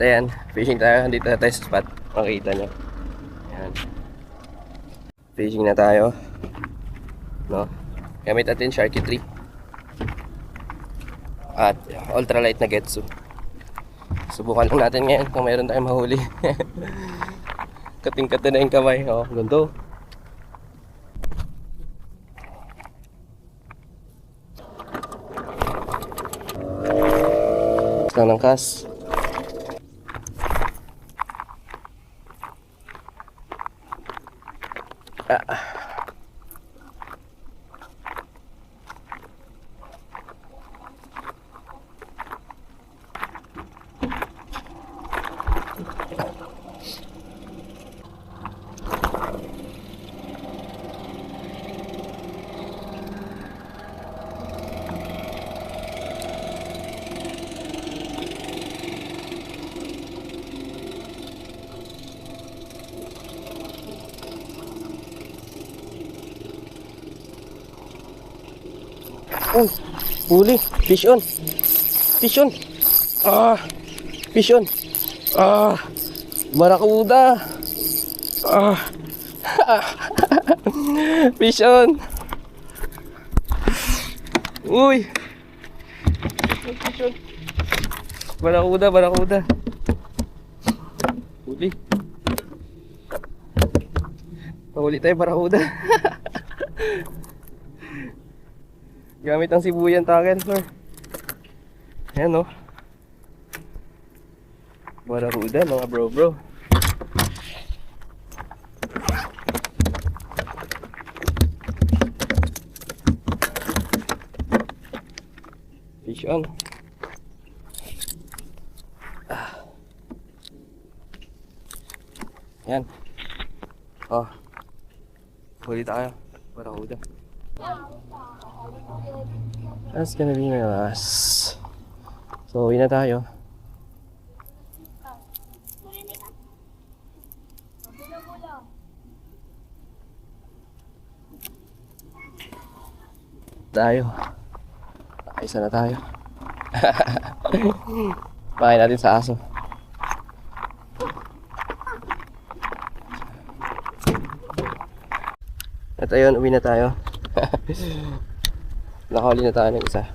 At ayan, fishing tayo. Dito na tayo sa spot. Makikita nyo. Ayan. Fishing na tayo. No? Gamit natin Sharky 3. At ultralight na Getsu. Subukan lang natin ngayon kung mayroon tayong mahuli. Kating-kata na yung kamay. Oh, gundo. Lang ng kas. Oh, huli. Fish on. Fish on. Ah, fish on. Ah, barakuda. Ah, fish on. Uy. Fish on. Barakuda, barakuda. Huli. Huli tayo barakuda. Gamit ang sibuyan tackle, sir. Ayan, oh. Barakuda, mga bro. Fish on. Ayan. Oh. Huli tayo. Barakuda. That's gonna be my last. So, uwi na tayo. Isa na tayo. Pakain natin sa aso. At ayun, uwi na tayo. Nakahuli na tayo ng isa.